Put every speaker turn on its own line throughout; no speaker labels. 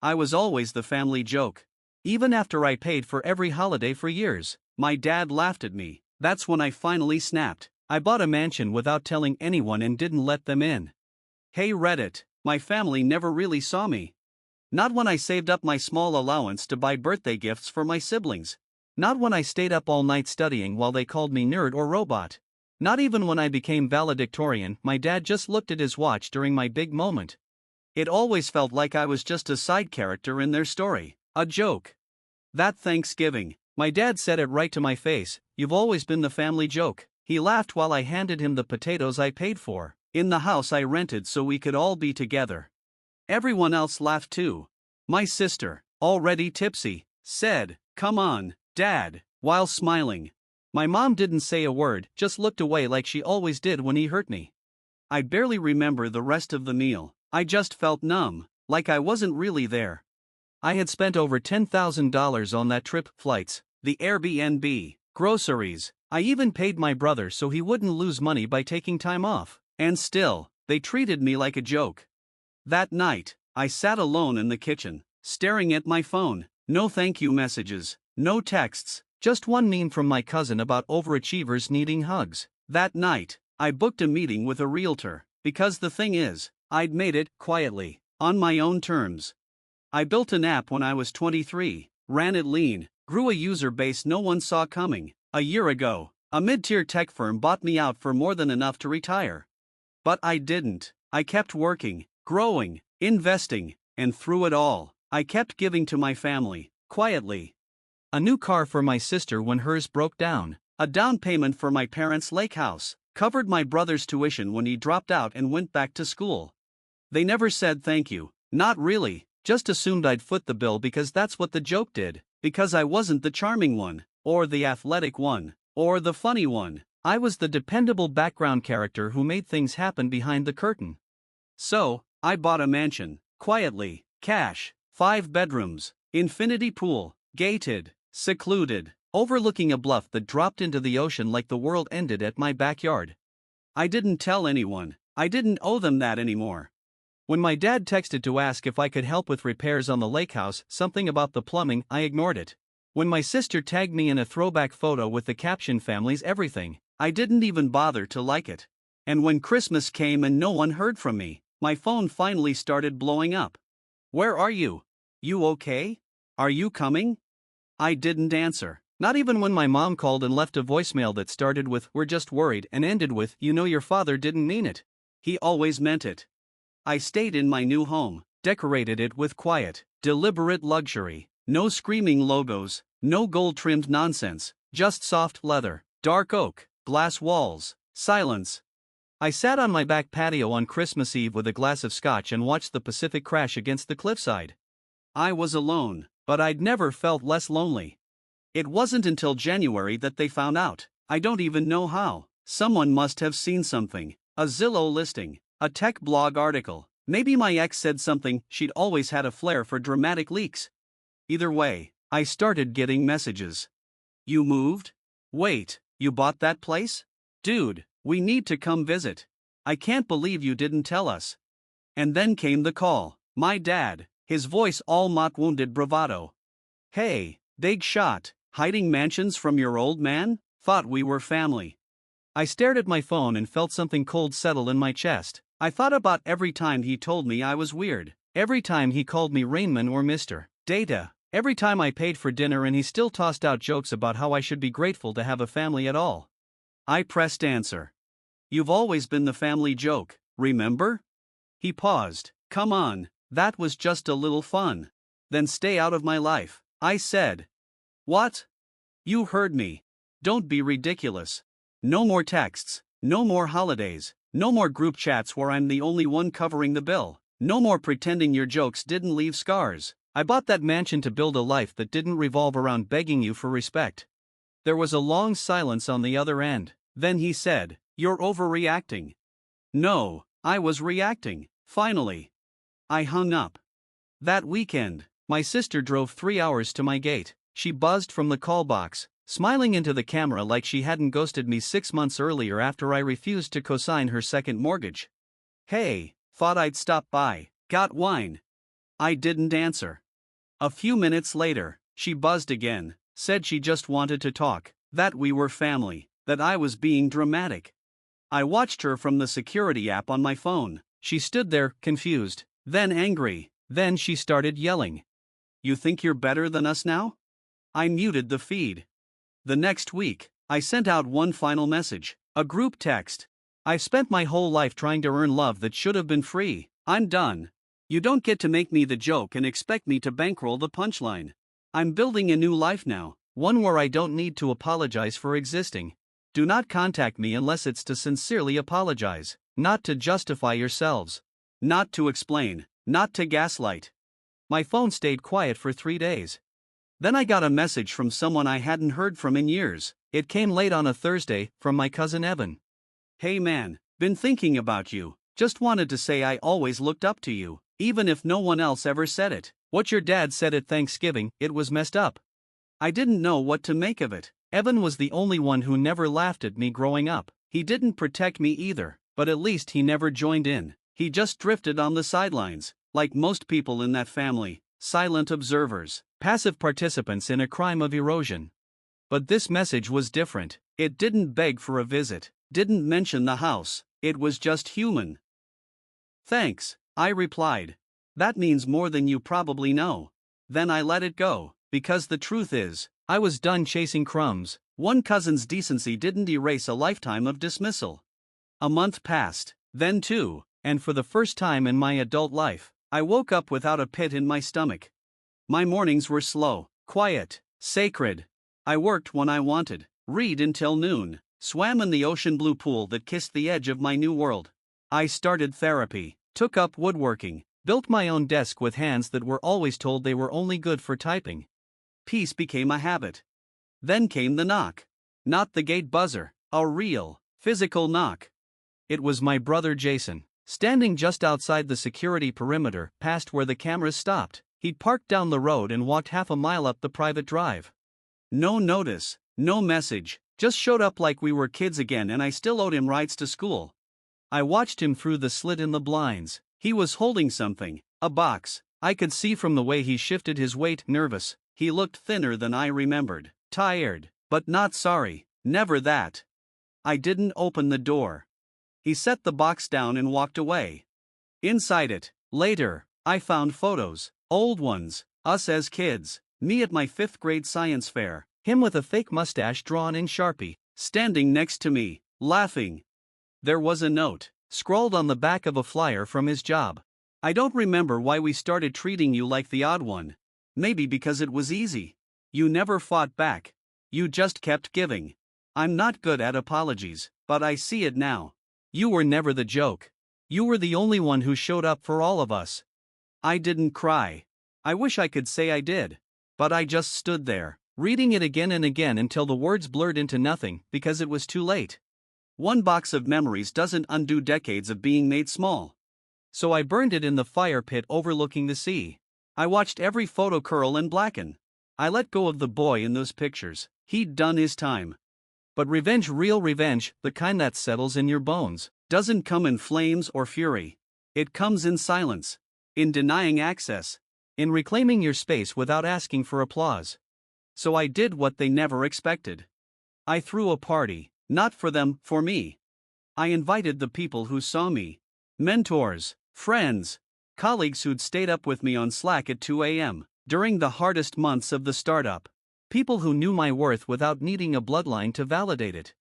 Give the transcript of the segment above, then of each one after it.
I was always the family joke. Even after I paid for every holiday for years, my dad laughed at me. That's when I finally snapped. I bought a mansion without telling anyone and didn't let them in. Hey Reddit, my family never really saw me. Not when I saved up my small allowance to buy birthday gifts for my siblings. Not when I stayed up all night studying while they called me nerd or robot. Not even when I became valedictorian. My dad just looked at his watch during my big moment. It always felt like I was just a side character in their story, a joke. That Thanksgiving, my dad said it right to my face, "You've always been the family joke." He laughed while I handed him the potatoes I paid for, in the house I rented so we could all be together. Everyone else laughed too. My sister, already tipsy, said, "Come on, Dad," while smiling. My mom didn't say a word, just looked away like she always did when he hurt me. I barely remember the rest of the meal. I just felt numb, like I wasn't really there. I had spent over $10,000 on that trip, flights, the Airbnb, groceries. I even paid my brother so he wouldn't lose money by taking time off. And still, they treated me like a joke. That night, I sat alone in the kitchen, staring at my phone. No thank you messages, no texts, just one meme from my cousin about overachievers needing hugs. That night, I booked a meeting with a realtor, because the thing is, I'd made it, quietly, on my own terms. I built an app when I was 23, ran it lean, grew a user base no one saw coming. A year ago, a mid-tier tech firm bought me out for more than enough to retire. But I didn't. I kept working, growing, investing, and through it all, I kept giving to my family, quietly. A new car for my sister when hers broke down, a down payment for my parents' lake house, covered my brother's tuition when he dropped out and went back to school. They never said thank you, not really, just assumed I'd foot the bill because that's what the joke did, because I wasn't the charming one, or the athletic one, or the funny one. I was the dependable background character who made things happen behind the curtain. So, I bought a mansion, quietly, cash, 5 bedrooms, infinity pool, gated, secluded, overlooking a bluff that dropped into the ocean like the world ended at my backyard. I didn't tell anyone. I didn't owe them that anymore. When my dad texted to ask if I could help with repairs on the lake house, something about the plumbing, I ignored it. When my sister tagged me in a throwback photo with the caption "Family's Everything," I didn't even bother to like it. And when Christmas came and no one heard from me, my phone finally started blowing up. "Where are you? You okay? Are you coming?" I didn't answer, not even when my mom called and left a voicemail that started with "We're just worried" and ended with "You know your father didn't mean it. He always meant it." I stayed in my new home, decorated it with quiet, deliberate luxury. No screaming logos, no gold-trimmed nonsense, just soft leather, dark oak, glass walls, silence. I sat on my back patio on Christmas Eve with a glass of scotch and watched the Pacific crash against the cliffside. I was alone, but I'd never felt less lonely. It wasn't until January that they found out. I don't even know how. Someone must have seen something. A Zillow listing, a tech blog article. Maybe my ex said something. She'd always had a flair for dramatic leaks. Either way, I started getting messages. "You moved? Wait, you bought that place? Dude, we need to come visit. I can't believe you didn't tell us." And then came the call. My dad, his voice all mock-wounded bravado. "Hey, big shot, hiding mansions from your old man? Thought we were family." I stared at my phone and felt something cold settle in my chest. I thought about every time he told me I was weird, every time he called me Rainman or Mr. Data, every time I paid for dinner and he still tossed out jokes about how I should be grateful to have a family at all. I pressed answer. "You've always been the family joke, remember?" He paused. "Come on, that was just a little fun. Then stay out of my life," I said. "What? You heard me. Don't be ridiculous. No more texts, no more holidays, no more group chats where I'm the only one covering the bill, no more pretending your jokes didn't leave scars. I bought that mansion to build a life that didn't revolve around begging you for respect." There was a long silence on the other end. Then he said, "You're overreacting." No, I was reacting, finally. I hung up. That weekend, my sister drove 3 hours to my gate. She buzzed from the call box, smiling into the camera like she hadn't ghosted me 6 months earlier after I refused to co-sign her second mortgage. "Hey, thought I'd stop by. Got wine?" I didn't answer. A few minutes later, she buzzed again, said she just wanted to talk, that we were family, that I was being dramatic. I watched her from the security app on my phone. She stood there, confused, then angry, then she started yelling. You think you're better than us now? I muted the feed. The next week, I sent out one final message, a group text. I've spent my whole life trying to earn love that should have been free. I'm done. You don't get to make me the joke and expect me to bankroll the punchline. I'm building a new life now, one where I don't need to apologize for existing. Do not contact me unless it's to sincerely apologize, not to justify yourselves, not to explain, not to gaslight. My phone stayed quiet for 3 days. Then I got a message from someone I hadn't heard from in years. It came late on a Thursday, from my cousin Evan. Hey man, been thinking about you. Just wanted to say I always looked up to you, even if no one else ever said it. What your dad said at Thanksgiving, it was messed up. I didn't know what to make of it. Evan was the only one who never laughed at me growing up. He didn't protect me either, but at least he never joined in. He just drifted on the sidelines, like most people in that family, silent observers, passive participants in a crime of erosion. But this message was different. It didn't beg for a visit, didn't mention the house, it was just human. Thanks, I replied. That means more than you probably know. Then I let it go, because the truth is, I was done chasing crumbs. One cousin's decency didn't erase a lifetime of dismissal. A month passed, then 2, and for the first time in my adult life, I woke up without a pit in my stomach. My mornings were slow, quiet, sacred. I worked when I wanted, read until noon, swam in the ocean blue pool that kissed the edge of my new world. I started therapy, took up woodworking, built my own desk with hands that were always told they were only good for typing. Peace became a habit. Then came the knock. Not the gate buzzer, a real, physical knock. It was my brother Jason, standing just outside the security perimeter, past where the cameras stopped. He'd parked down the road and walked half a mile up the private drive. No notice, no message, just showed up like we were kids again and I still owed him rides to school. I watched him through the slit in the blinds. He was holding something, a box. I could see from the way he shifted his weight, nervous. He looked thinner than I remembered, tired, but not sorry, never that. I didn't open the door. He set the box down and walked away. Inside it, later, I found photos, old ones, us as kids, me at my 5th grade science fair, him with a fake mustache drawn in Sharpie, standing next to me, laughing. There was a note, scrawled on the back of a flyer from his job. I don't remember why we started treating you like the odd one. Maybe because it was easy. You never fought back. You just kept giving. I'm not good at apologies, but I see it now. You were never the joke. You were the only one who showed up for all of us. I didn't cry. I wish I could say I did. But I just stood there, reading it again and again until the words blurred into nothing because it was too late. One box of memories doesn't undo decades of being made small. So I burned it in the fire pit overlooking the sea. I watched every photo curl and blacken. I let go of the boy in those pictures. He'd done his time. But revenge, real revenge, the kind that settles in your bones, doesn't come in flames or fury. It comes in silence, in denying access, in reclaiming your space without asking for applause. So I did what they never expected. I threw a party, not for them, for me. I invited the people who saw me. Mentors, friends, colleagues who'd stayed up with me on Slack at 2 a.m. during the hardest months of the startup. People who knew my worth without needing a bloodline to validate it.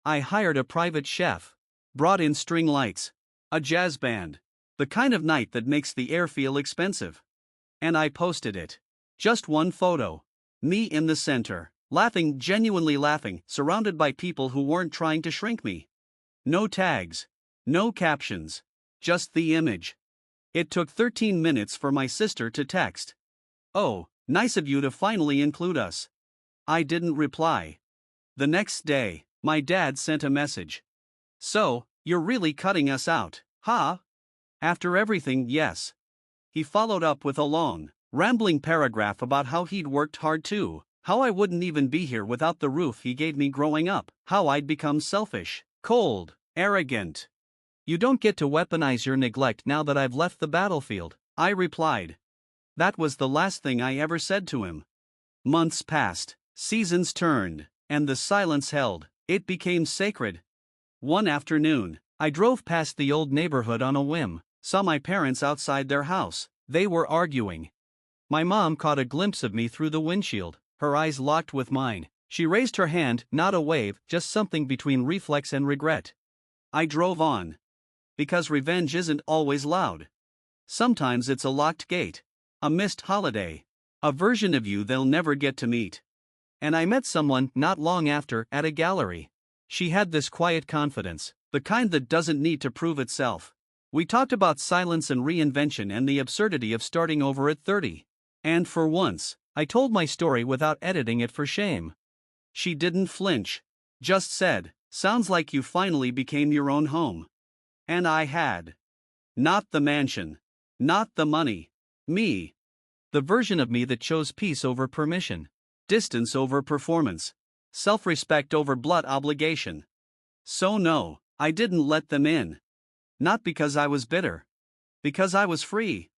I hired a private chef, brought in string lights, a jazz band, the kind of night that makes the air feel expensive. And I posted it. Just one photo. Me in the center, laughing, genuinely laughing, surrounded by people who weren't trying to shrink me. No tags, no captions, just the image. It took 13 minutes for my sister to text. "Oh, nice of you to finally include us." I didn't reply. The next day, my dad sent a message. "So, you're really cutting us out, huh?" After everything, yes. He followed up with a long, rambling paragraph about how he'd worked hard too, how I wouldn't even be here without the roof he gave me growing up, how I'd become selfish, cold, arrogant. "You don't get to weaponize your neglect now that I've left the battlefield," I replied. That was the last thing I ever said to him. Months passed, seasons turned, and the silence held. It became sacred. One afternoon, I drove past the old neighborhood on a whim, saw my parents outside their house. They were arguing. My mom caught a glimpse of me through the windshield, her eyes locked with mine. She raised her hand, not a wave, just something between reflex and regret. I drove on. Because revenge isn't always loud. Sometimes it's a locked gate, a missed holiday, a version of you they'll never get to meet. And I met someone not long after at a gallery. She had this quiet confidence, the kind that doesn't need to prove itself. We talked about silence and reinvention and the absurdity of starting over at 30. And for once, I told my story without editing it for shame. She didn't flinch. Just said, "Sounds like you finally became your own home." And I had. Not the mansion. Not the money. Me. The version of me that chose peace over permission. Distance over performance. Self-respect over blood obligation. So no, I didn't let them in. Not because I was bitter. Because I was free.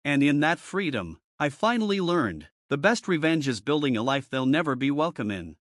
And in that freedom, I finally learned, the best revenge is building a life they'll never be welcome in.